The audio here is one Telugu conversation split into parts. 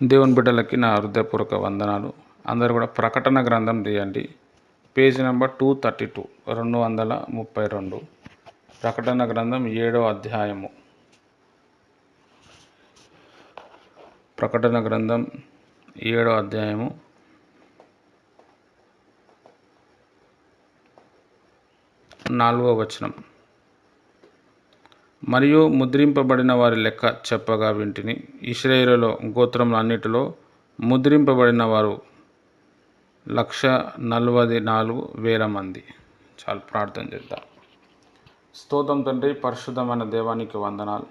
దేవుని బిడ్డలకి నా హృదయపూర్వక వందనాలు. అందరూ కూడా ప్రకటన గ్రంథం తీయండి. Page number 232, 232. ప్రకటన గ్రంథం 7వ అధ్యాయము. ప్రకటన గ్రంథం 7వ అధ్యాయము 4వ వచనం. మరియు ముద్రింపబడిన వారి లెక్క చెప్పగా వింటిని. ఇశ్రాయేలు గోత్రములన్నిటిలో ముద్రింపబడిన వారు 144,000 మంది. చాలా ప్రార్థన చేద్దాం. స్తోత్రం తండ్రి, పరిశుద్ధమైన దేవానికి వందనాలు.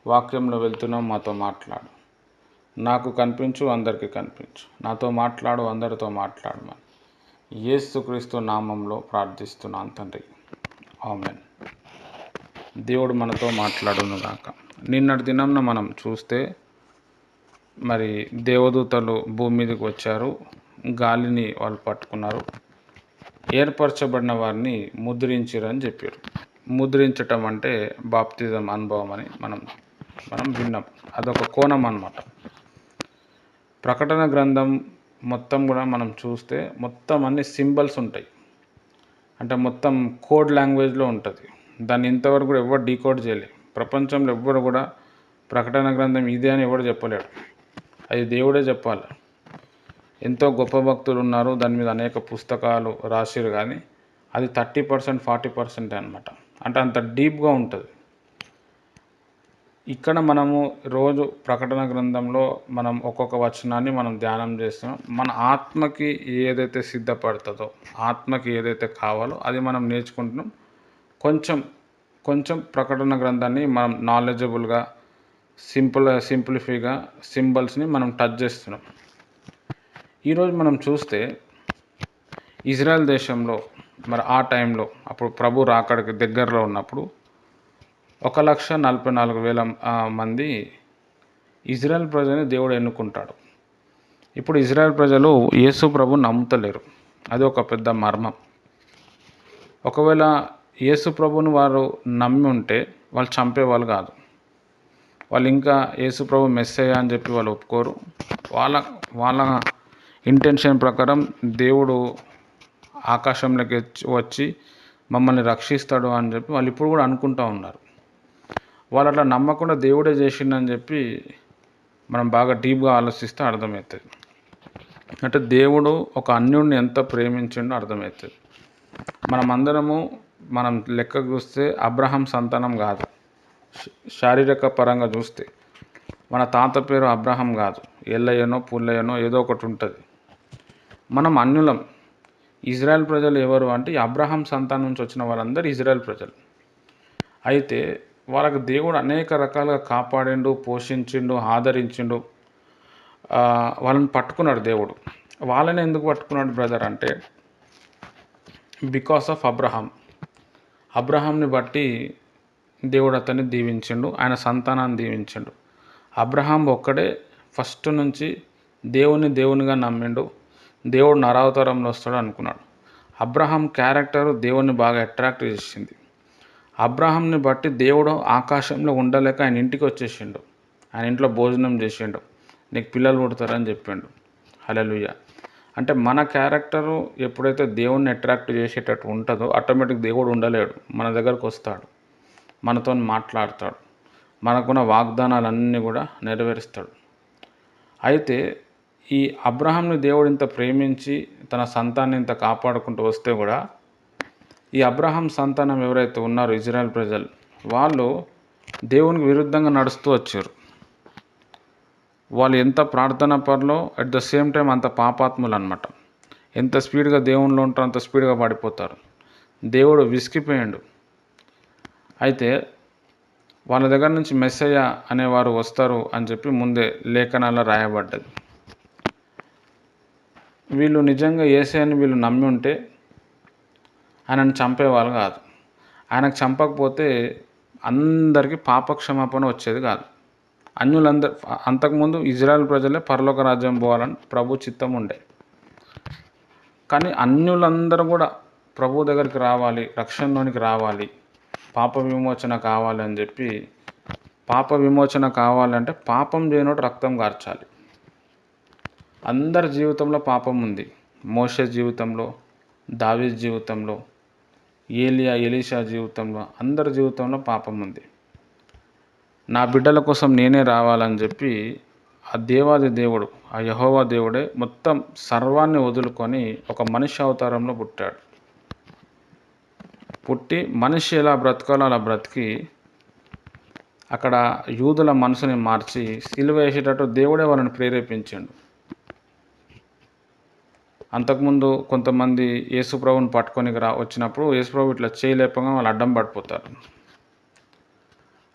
వాక్యంలో వెళ్తున్నాం, మాతో మాట్లాడు. నాకు కనిపించు, అందరికీ కనిపించు. నాతో మాట్లాడు, అందరితో మాట్లాడమని యేసుక్రీస్తు నామంలో ప్రార్థిస్తున్నాను తండ్రి. ఆమేన్. దేవుడు మనతో మాట్లాడును గాక. నిన్నటి దినంన మనం చూస్తే మరి దేవదూతలు భూమి మీదకి వచ్చారు, గాలిని వాళ్ళు పట్టుకున్నారు, ఏర్పరచబడిన వారిని ముద్రించారని చెప్పారు. ముద్రించటం అంటే బాప్తిజం అనుభవం అని మనం విన్నాం. అదొక కోణం అన్నమాట. ప్రకటన గ్రంథం మొత్తం కూడా మనం చూస్తే మొత్తం అన్ని సింబల్స్ ఉంటాయి. అంటే మొత్తం కోడ్ లాంగ్వేజ్లో ఉంటుంది. దాన్ని ఇంతవరకు కూడా ఎవరు డీకోడ్ చేయలేదు. ప్రపంచంలో ఎవ్వరు కూడా ప్రకటన గ్రంథం ఇదే అని ఎవరు చెప్పలేడు. అది దేవుడే చెప్పాలి. ఎంతో గొప్ప భక్తులు ఉన్నారు, దాని మీద అనేక పుస్తకాలు రాసిరు, కానీ అది 30%, 40% అనమాట. అంటే అంత డీప్గా ఉంటుంది. ఇక్కడ మనము రోజు ప్రకటన గ్రంథంలో మనం ఒక్కొక్క వచనాన్ని మనం ధ్యానం చేస్తున్నాం. మన ఆత్మకి ఏదైతే సిద్ధపడుతుందో, ఆత్మకి ఏదైతే కావాలో అది మనం నేర్చుకుంటున్నాం. కొంచెం ప్రకటన గ్రంథాన్ని మనం నాలెడ్జబుల్గా, సింప్లిఫైగా సింబల్స్ని మనం టచ్ చేస్తున్నాం. ఈరోజు మనం చూస్తే ఇజ్రాయెల్ దేశంలో మరి ఆ టైంలో అప్పుడు ప్రభు రాకడికి దగ్గరలో ఉన్నప్పుడు 1,44,000 మంది ఇజ్రాయెల్ ప్రజల్ని దేవుడు ఎన్నుకుంటాడు. ఇప్పుడు ఇజ్రాయెల్ ప్రజలు యేసు ప్రభు నమ్ముతలేరు. అది ఒక పెద్ద మర్మం. ఒకవేళ యేసు ప్రభుని వారు నమ్మి ఉంటే వాళ్ళు చంపేవాళ్ళు కాదు. వాళ్ళు ఇంకా యేసు ప్రభు మెస్సయ్య అని చెప్పి వాళ్ళు ఒప్పుకోరు. వాళ్ళ ఇంటెన్షన్ ప్రకారం దేవుడు ఆకాశంలోకి వచ్చి మమ్మల్ని రక్షిస్తాడు అని చెప్పి వాళ్ళు ఇప్పుడు కూడా అనుకుంటూ ఉన్నారు. వాళ్ళు అట్లా నమ్మకుండా దేవుడే చేసిండని చెప్పి మనం బాగా డీప్గా ఆలోచిస్తే అర్థమవుతుంది. అంటే దేవుడు ఒక అన్యుడిని ఎంత ప్రేమించిండో అర్థమవుతుంది. మనం లెక్కకు చూస్తే అబ్రహాం సంతానం కాదు. శారీరక పరంగా చూస్తే మన తాత పేరు అబ్రహాం కాదు, ఎల్లయ్యనో పుల్లయ్యనో ఏదో ఒకటి ఉంటుంది. మనం అన్యులం. ఇజ్రాయెల్ ప్రజలు ఎవరు అంటే అబ్రహాం సంతానం నుంచి వచ్చిన వాళ్ళందరూ ఇజ్రాయెల్ ప్రజలు. అయితే వాళ్ళకు దేవుడు అనేక రకాలుగా కాపాడిండు, పోషించిండు, ఆదరించిండు. వాళ్ళని పట్టుకున్నాడు దేవుడు. వాళ్ళని ఎందుకు పట్టుకున్నాడు బ్రదర్ అంటే బికాస్ ఆఫ్ అబ్రహాంని బట్టి దేవుడు అతన్ని దీవించిండు, ఆయన సంతానాన్ని దీవించిండు. అబ్రహాం ఒక్కడే ఫస్ట్ నుంచి దేవునిగా నమ్మిండు. దేవుడు నరావతారంలో వస్తాడు అనుకున్నాడు. అబ్రహాం క్యారెక్టరు దేవుని బాగా అట్రాక్ట్ చేసింది. అబ్రహాంని బట్టి దేవుడు ఆకాశంలో ఉండలేక ఆయన ఇంటికి వచ్చేసిండు. ఆయన ఇంట్లో భోజనం చేసిండు, నీకు పిల్లలు పుడతారని చెప్పిండు. హల్లెలూయా. అంటే మన క్యారెక్టరు ఎప్పుడైతే దేవుణ్ణి అట్రాక్ట్ చేసేటట్టు ఉంటుందో ఆటోమేటిక్ దేవుడు ఉండలేడు, మన దగ్గరకు వస్తాడు, మనతో మాట్లాడతాడు, మనకున్న వాగ్దానాలన్నీ కూడా నెరవేరుస్తాడు. అయితే ఈ అబ్రహాంని దేవుడు ఇంత ప్రేమించి తన సంతాన్ని ఇంత కాపాడుకుంటూ వస్తే కూడా ఈ అబ్రహాం సంతానం ఎవరైతే ఉన్నారో ఇజ్రాయెల్ ప్రజలు, వాళ్ళు దేవునికి విరుద్ధంగా నడుస్తూ వచ్చారు. వాళ్ళు ఎంత ప్రార్థన పరులో అట్ ద సేమ్ టైం అంత పాపాత్ములు అనమాట. ఎంత స్పీడ్గా దేవునిలో ఉంటారో అంత స్పీడ్గా పడిపోతారు. దేవుడు విసిగిపోయాడు. అయితే వాళ్ళ దగ్గర నుంచి మెస్సయ్య అనేవారు వస్తారు అని చెప్పి ముందే లేఖనాల్లో రాయబడ్డది. వీళ్ళు నిజంగా యేసయ్యని వీళ్ళు నమ్మి ఉంటే ఆయనను చంపేవాళ్ళు కాదు. ఆయనకు చంపకపోతే అందరికీ పాపక్షమాపణ వచ్చేది కాదు. అన్యులందరూ అంతకుముందు ఇజ్రాయెల్ ప్రజలే పరలోక రాజ్యం పోవాలని ప్రభు చిత్తం ఉండే. కానీ అన్యులందరూ కూడా ప్రభు దగ్గరికి రావాలి, రక్షణలోనికి రావాలి, పాప విమోచన కావాలి అని చెప్పి, పాప విమోచన కావాలంటే పాపం చేయనోడు రక్తం కార్చాలి. అందరి జీవితంలో పాపం ఉంది. మోషే జీవితంలో, దావీదు జీవితంలో, ఎలీషా జీవితంలో, అందరి జీవితంలో పాపం ఉంది. నా బిడ్డల కోసం నేనే రావాలని చెప్పి ఆ దేవాది దేవుడు, ఆ యెహోవా దేవుడే మొత్తం సర్వాన్ని వదులుకొని ఒక మనిషి అవతారంలో పుట్టాడు. పుట్టి మనిషి ఎలా బ్రతకాలో అలా బ్రతికి అక్కడ యూదుల మనసుని మార్చి సిలువ వేసేటట్టు దేవుడే వాళ్ళని ప్రేరేపించాడు. అంతకుముందు కొంతమంది యేసుప్రభుని పట్టుకొని వచ్చినప్పుడు యేసుప్రభు ఇట్లా చేయలేపగా వాళ్ళు అడ్డం పడిపోతారు.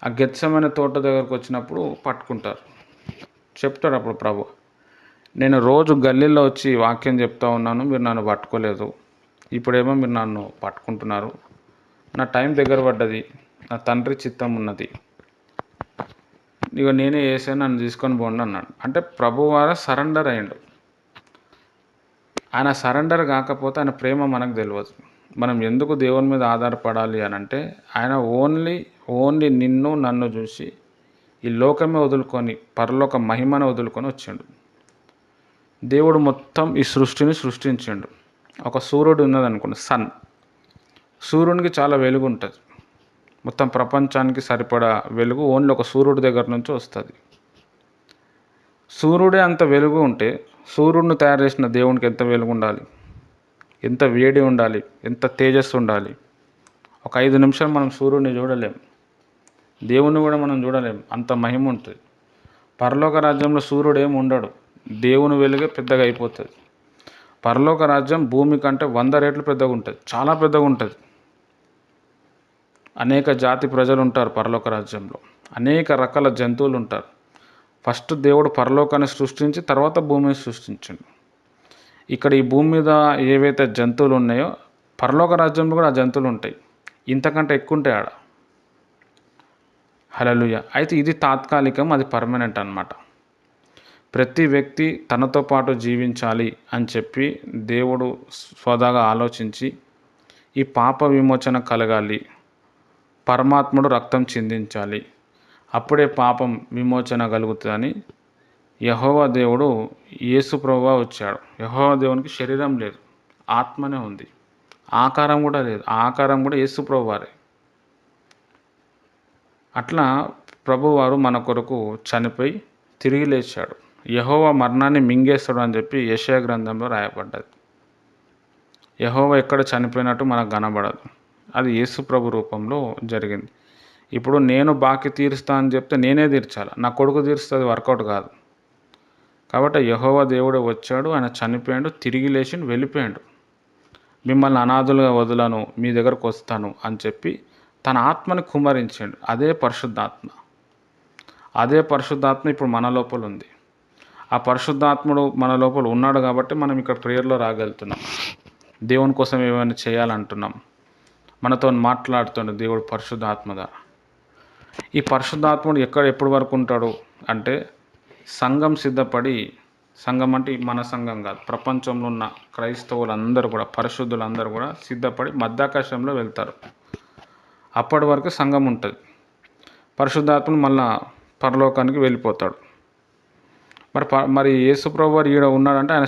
ఆ గెత్సెమనే తోట దగ్గరకు వచ్చినప్పుడు పట్టుకుంటారు. చెప్తాడు అప్పుడు ప్రభు, నేను రోజు గల్లీలో వచ్చి వాక్యం చెప్తా ఉన్నాను, మీరు నన్ను పట్టుకోలేదు. ఇప్పుడేమో మీరు నన్ను పట్టుకుంటున్నారు. నా టైం దగ్గర పడ్డది, నా తండ్రి చిత్తం ఉన్నది, ఇక నేనే వేసాను, నన్ను తీసుకొని పోండి అన్నాడు. అంటే ప్రభు వారు సరెండర్ అయ్యాడు. ఆయన సరెండర్ కాకపోతే ఆయన ప్రేమ మనకు తెలియదు. మనం ఎందుకు దేవుని మీద ఆధారపడాలి అని అంటే ఆయన ఓన్లీ నిన్ను నన్ను చూసి ఈ లోకమే వదులుకొని పరలోక మహిమను వదులుకొని వచ్చాడు. దేవుడు మొత్తం ఈ సృష్టిని సృష్టించాడు. ఒక సూర్యుడు ఉన్నదనుకోండి, సన్. సూర్యునికి చాలా వెలుగు ఉంటుంది. మొత్తం ప్రపంచానికి సరిపడా వెలుగు ఓన్లీ ఒక సూర్యుడి దగ్గర నుంచి వస్తుంది. సూర్యుడే అంత వెలుగు ఉంటే సూర్యుడిని తయారు చేసిన దేవునికి ఎంత వెలుగు ఉండాలి, ఎంత వేడి ఉండాలి, ఎంత తేజస్సు ఉండాలి. ఒక 5 నిమిషాలు మనం సూర్యుడిని చూడలేం, దేవుణ్ణి కూడా మనం చూడలేం, అంత మహిమ ఉంటుంది. పరలోక రాజ్యంలో సూర్యుడు ఏమి ఉండడు, దేవుని వెలుగే పెద్దగా అయిపోతుంది. పరలోక రాజ్యం భూమి కంటే 100 రెట్లు పెద్దగా ఉంటుంది, చాలా పెద్దగా ఉంటుంది. అనేక జాతి ప్రజలు ఉంటారు పరలోక రాజ్యంలో, అనేక రకాల జంతువులు ఉంటారు. ఫస్ట్ దేవుడు పరలోకాన్ని సృష్టించి తర్వాత భూమిని సృష్టించాడు. ఇక్కడ ఈ భూమి మీద ఏవైతే జంతువులు ఉన్నాయో పరలోక రాజ్యంలో కూడా ఆ జంతువులు ఉంటాయి, ఇంతకంటే ఎక్కువ ఉంటాయి ఆడ. హల్లెలూయా. అయితే ఇది తాత్కాలికం, అది పర్మనెంట్ అన్నమాట. ప్రతి వ్యక్తి తనతో పాటు జీవించాలి అని చెప్పి దేవుడు స్వతహాగా ఆలోచించి ఈ పాప విమోచన కలగాలి, పరమాత్ముడు రక్తం చిందించాలి, అప్పుడే పాపం విమోచన కలుగుతుందని యెహోవా దేవుడు యేసు ప్రభువా వచ్చాడు. యెహోవా దేవునికి శరీరం లేదు, ఆత్మనే ఉంది, ఆకారం కూడా లేదు. ఆ ఆకారం కూడా యేసు ప్రభువారే. అట్లా ప్రభువారు మన కొరకు చనిపోయి తిరిగి లేచాడు. యెహోవా మరణాన్ని మింగేస్తాడు అని చెప్పి యెషయా గ్రంథంలో రాయబడ్డది. యెహోవా ఎక్కడ చనిపోయినట్టు మనకు కనబడదు, అది యేసు ప్రభు రూపంలో జరిగింది. ఇప్పుడు నేను బాకీ తీరుస్తా అని చెప్తే నేనే తీర్చాలి, నా కొడుకు తీరుస్తుంది, వర్కౌట్ కాదు. కాబట్టి యెహోవా దేవుడే వచ్చాడు, ఆయన చనిపోయాడు, తిరిగి లేచి వెళ్ళిపోయాడు. మిమ్మల్ని అనాథులుగా వదలను, మీ దగ్గరకు వస్తాను అని చెప్పి తన ఆత్మని కుమ్మరించాడు. అదే పరిశుద్ధాత్మ. అదే పరిశుద్ధాత్మ ఇప్పుడు మన లోపల ఉంది. ఆ పరిశుద్ధాత్ముడు మన లోపల ఉన్నాడు కాబట్టి మనం ఇక్కడ ప్రేయర్లో రాగలుగుతున్నాం, దేవుని కోసం ఏమైనా చేయాలంటున్నాం, మనతో మాట్లాడుతుండే దేవుడు పరిశుద్ధాత్మ ద్వారా. ఈ పరిశుద్ధాత్ముడు ఎప్పుడు వరకు ఉంటాడు అంటే సంఘం సిద్ధపడి, సంఘం అంటే మన సంఘం కాదు, ప్రపంచంలో ఉన్న క్రైస్తవులందరూ కూడా, పరిశుద్ధులందరూ కూడా సిద్ధపడి మధ్యాకాశంలో వెళ్తారు. అప్పటి వరకు సంఘం ఉంటుంది. పరిశుద్ధాత్ముడు మళ్ళా పరలోకానికి వెళ్ళిపోతాడు. మరి యేసుప్రభు వారు ఈడ ఉన్నాడంటే ఆయన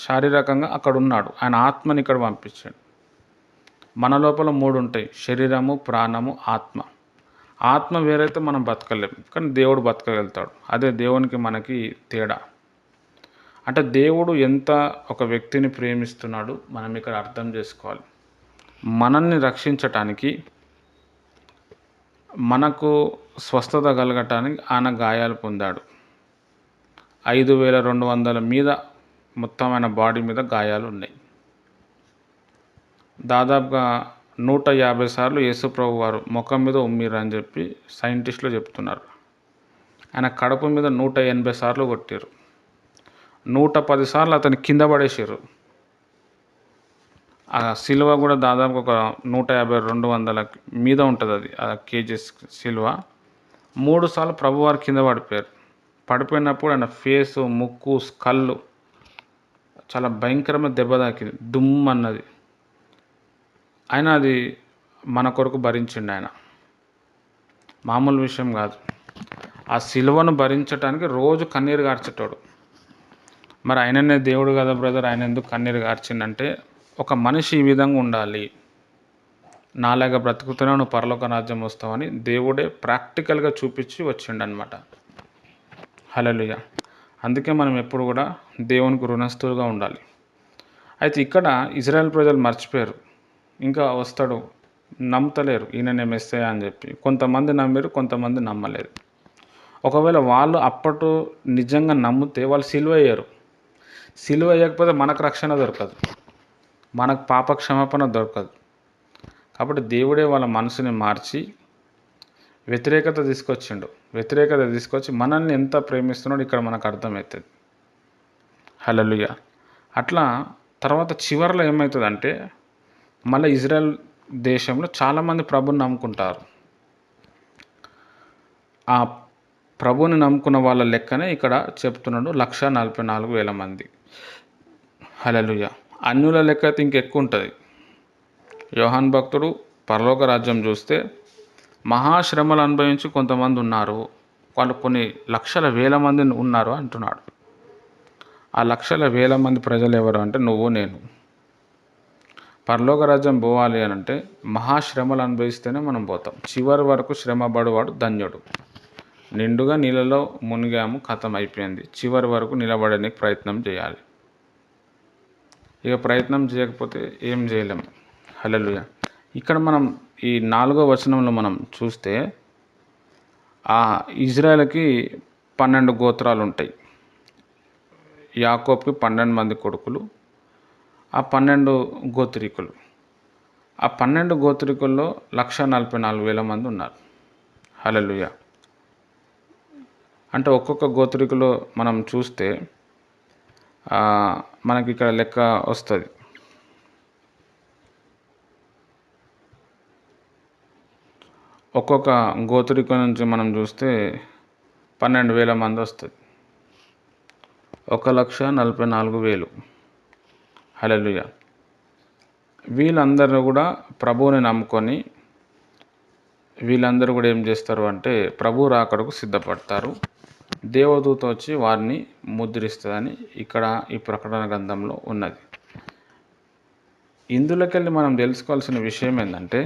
శారీరకంగా అక్కడ ఉన్నాడు, ఆయన ఆత్మని ఇక్కడ పంపించాడు. మన లోపల 3 ఉంటాయి, శరీరము, ప్రాణము, ఆత్మ. ఆత్మ వేరైతే మనం బతకలేము, కానీ దేవుడు బతకగలుగుతాడు. అదే దేవునికి మనకి తేడా. అంటే దేవుడు ఎంత ఒక వ్యక్తిని ప్రేమిస్తున్నాడు మనం ఇక్కడ అర్థం చేసుకోవాలి. మనల్ని రక్షించటానికి, మనకు స్వస్థత కలగటానికి ఆయన గాయాలు పొందాడు. 5200 మీద మొత్తం ఆయన బాడీ మీద గాయాలు ఉన్నాయి. దాదాపుగా 150 సార్లు యేసుప్రభు వారు ముఖం మీద ఉమ్మిర్రు అని చెప్పి సైంటిస్టులు చెప్తున్నారు. ఆయన కడుపు మీద 180 సార్లు కొట్టారు. 110 సార్లు అతన్ని కింద పడేసారు. ఆ సిలువ కూడా దాదాపు ఒక 150-200 మీద ఉంటుంది, అది ఆ కేజీస్ సిలువ. 3 సార్లు ప్రభువారు కింద పడిపోయారు. పడిపోయినప్పుడు ఆయన ఫేసు, ముక్కు, కళ్ళు చాలా భయంకరమైన దెబ్బ తాకింది, దుమ్ అన్నది. ఆయన అది మన కొరకు భరించిండు. ఆయన మామూలు విషయం కాదు. ఆ సిలువను భరించడానికి రోజు కన్నీరు కార్చేటోడు. మరి ఆయననే దేవుడు కదా బ్రదర్, ఆయన ఎందుకు కన్నీరు కార్చిండంటే, ఒక మనిషి ఈ విధంగా ఉండాలి, నాలాగా బ్రతుకుతున్నావు నువ్వు పరలోక రాజ్యం వస్తావని దేవుడే ప్రాక్టికల్గా చూపించి వచ్చిండనమాట. హల్లెలూయా. అందుకే మనం ఎప్పుడు కూడా దేవునికి రుణస్థులుగా ఉండాలి. అయితే ఇక్కడ ఇజ్రాయెల్ ప్రజలు మర్చిపోయారు, ఇంకా వస్తాడు, నమ్ముతలేరు ఈయననే మెస్సయ్య అని చెప్పి. కొంతమంది నమ్మారు, కొంతమంది నమ్మలేదు. ఒకవేళ వాళ్ళు అప్పటి నిజంగా నమ్మితే వాళ్ళు సిలువ అయ్యారు. సిలువ అయ్యకపోతే మనకు రక్షణ దొరకదు, మనకు పాప క్షమాపణ దొరకదు. కాబట్టి దేవుడే వాళ్ళ మనసుని మార్చి వ్యతిరేకత తీసుకొచ్చి మనల్ని ఎంత ప్రేమిస్తున్నాడో ఇక్కడ మనకు అర్థమవుతుంది. హల్లెలూయా. అట్లా తర్వాత చివరిలో ఏమవుతుందంటే, మళ్ళీ ఇజ్రాయెల్ దేశంలో చాలామంది ప్రభుని నమ్ముకుంటారు. ఆ ప్రభుని నమ్ముకున్న వాళ్ళ లెక్కనే ఇక్కడ చెప్తున్నాడు, 144,000 మంది. హల్లెలూయా. అన్యుల లెక్క అయితే ఇంకెక్కువ ఉంటుంది. యోహాన్ భక్తుడు పరలోక రాజ్యం చూస్తే మహాశ్రమలు అనుభవించి కొంతమంది ఉన్నారు, వాళ్ళు కొన్ని లక్షల వేల మంది ఉన్నారు అంటున్నాడు. ఆ లక్షల వేల మంది ప్రజలు ఎవరు అంటే నువ్వు నేను. పరలోక రాజ్యం పోవాలి అని అంటే మహాశ్రమలు అనుభవిస్తేనే మనం పోతాం. చివరి వరకు శ్రమ పడువాడు ధన్యుడు. నిండుగా నీళ్ళలో మునిగాము, కథం అయిపోయింది. చివరి వరకు నిలబడడానికి ప్రయత్నం చేయాలి. ఇక ప్రయత్నం చేయకపోతే ఏం చేయలేము. హల్లెలూయా. ఇక్కడ మనం ఈ 4వ వచనంలో మనం చూస్తే ఆ ఇజ్రాయెల్కి 12 గోత్రాలు ఉంటాయి. యాకోబుకి 12 మంది కొడుకులు, ఆ 12 గోత్రికులు. ఆ 12 గోత్రికుల్లో 144,000 మంది ఉన్నారు. హల్లెలూయా. అంటే ఒక్కొక్క గోత్రికులో మనం చూస్తే మనకి ఇక్కడ లెక్క వస్తుంది. ఒక్కొక్క గోత్రిక నుంచి మనం చూస్తే 12,000 మంది వస్తుంది. 1,44,000. హల్లెలూయా. వీళ్ళందరూ కూడా ప్రభువుని నమ్ముకొని వీళ్ళందరూ కూడా ఏం చేస్తారు అంటే ప్రభు రాకడకు సిద్ధపడతారు. దేవదూత వచ్చి వారిని ముద్రిస్తుందని ఇక్కడ ఈ ప్రకటన గ్రంథంలో ఉన్నది. ఇందులోకెళ్ళి మనం తెలుసుకోవాల్సిన విషయం ఏంటంటే,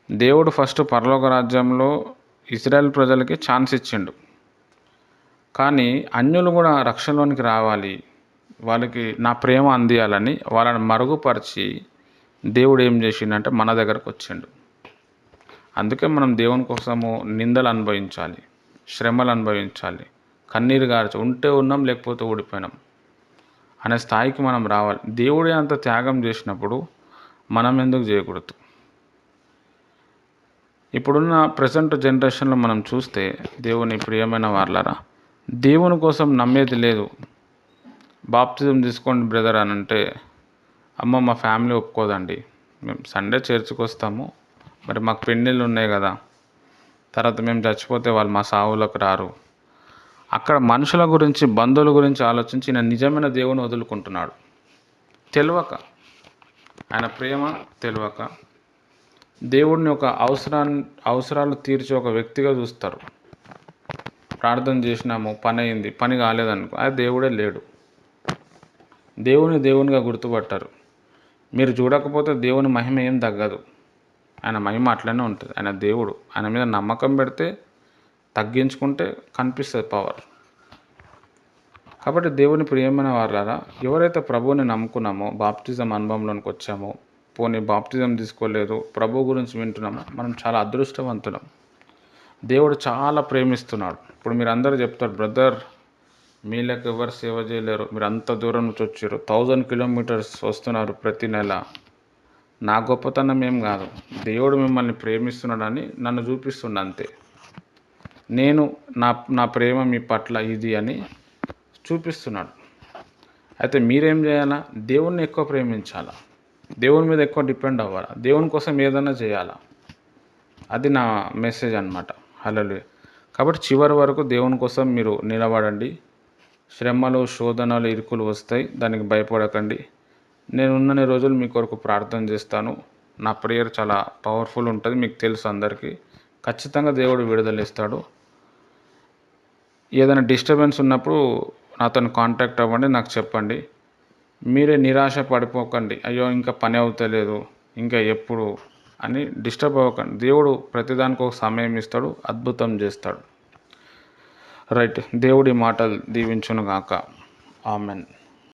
దేవుడు ఫస్ట్ పరలోక రాజ్యంలో ఇజ్రాయెల్ ప్రజలకి ఛాన్స్ ఇచ్చిండు. కానీ అన్యులు కూడా రక్షణలోనికి రావాలి, వాళ్ళకి నా ప్రేమ అందియాలని వాళ్ళని మరుగుపరిచి దేవుడు ఏం చేసిండంటే మన దగ్గరకు వచ్చిండు. అందుకే మనం దేవుని కోసము నిందలు అనుభవించాలి, శ్రమలు అనుభవించాలి, కన్నీరు గార్చి ఉంటే ఉన్నాం లేకపోతే ఊడిపోయినాం అనే స్థాయికి మనం రావాలి. దేవుడే అంత త్యాగం చేసినప్పుడు మనం ఎందుకు చేయకూడదు? ఇప్పుడున్న ప్రజెంట్ జనరేషన్లో మనం చూస్తే దేవుని ప్రియమైన వాళ్ళరా, దేవుని కోసం నమ్మేది లేదు. బాప్తిజం తీసుకోండి బ్రదర్ అని అంటే, అమ్మ మా ఫ్యామిలీ ఒప్పుకోదండి, మేము సండే చర్చ్కి వస్తాము, మరి మాకు పెళ్ళిళ్ళు ఉన్నాయి కదా, తర్వాత మేము చచ్చిపోతే వాళ్ళు మా సావులకు రారు. అక్కడ మనుషుల గురించి, బంధువుల గురించి ఆలోచించి నేను నిజమైన దేవుని వదులుకుంటున్నాడు. తెలియక, ఆయన ప్రేమ తెలియక దేవుడిని ఒక అవసరాలు తీర్చే ఒక వ్యక్తిగా చూస్తారు. ప్రార్థన చేసినాము, పని అయింది, పని కాలేదనుకో, అది దేవుడే లేడు. దేవునిగా గుర్తుపట్టారు. మీరు చూడకపోతే దేవుని మహిమ ఏం తగ్గదు, ఆయన మహిమ అట్లనే ఉంటుంది. ఆయన దేవుడు, ఆయన మీద నమ్మకం పెడితే తగ్గించుకుంటే కనిపిస్తుంది పవర్. కాబట్టి దేవుని ప్రియమైన వాళ్ళారా, ఎవరైతే ప్రభువుని నమ్ముకున్నామో, బాప్టిజం అనుభవంలోనికి వచ్చామో, పోనీ బాప్టిజం తీసుకోలేదు, ప్రభు గురించి వింటున్నామో, మనం చాలా అదృష్టవంతులం. దేవుడు చాలా ప్రేమిస్తున్నాడు. ఇప్పుడు మీరు అందరూ చెప్తారు, బ్రదర్ మీ లెక్క ఎవరు సేవ చేయలేరు, మీరు అంత దూరం నుంచి వచ్చారు, 1000 కిలోమీటర్స్ వస్తున్నారు ప్రతి నెల. నా గొప్పతనం ఏం కాదు, దేవుడు మిమ్మల్ని ప్రేమిస్తున్నాడని నన్ను చూపిస్తుండ అంతే. నేను నా ప్రేమ మీ పట్ల ఇది అని చూపిస్తున్నాడు. అయితే మీరేం చేయాలా? దేవుణ్ణి ఎక్కువ ప్రేమించాలా, దేవుని మీద ఎక్కువ డిపెండ్ అవ్వాలా, దేవుని కోసం ఏదైనా చేయాలా. అది నా మెసేజ్ అన్నమాట. హల్లెలూయా. కాబట్టి చివరి వరకు దేవుని కోసం మీరు నిలబడండి. శ్రమలు, శోధనలు, ఇరుకులు వస్తాయి, దానికి భయపడకండి. నేను ఉన్నన్ని రోజులు మీ కొరకు ప్రార్థన చేస్తాను. నా ప్రేయర్ చాలా పవర్ఫుల్ ఉంటుంది, మీకు తెలుసు అందరికీ. ఖచ్చితంగా దేవుడు విడుదల ఇస్తాడు. ఏదైనా డిస్టర్బెన్స్ ఉన్నప్పుడు నాతో కాంటాక్ట్ అవ్వండి, నాకు చెప్పండి. మీరే నిరాశ పడిపోకండి, అయ్యో ఇంకా పని అవుతలేదు, ఇంకా ఎప్పుడు అని డిస్టర్బ్ అవ్వకండి. దేవుడు ప్రతిదానికి ఒక సమయం ఇస్తాడు, అద్భుతం చేస్తాడు. రైట్, దేవుడి మాటలు దీవించును గాక. ఆమెన్.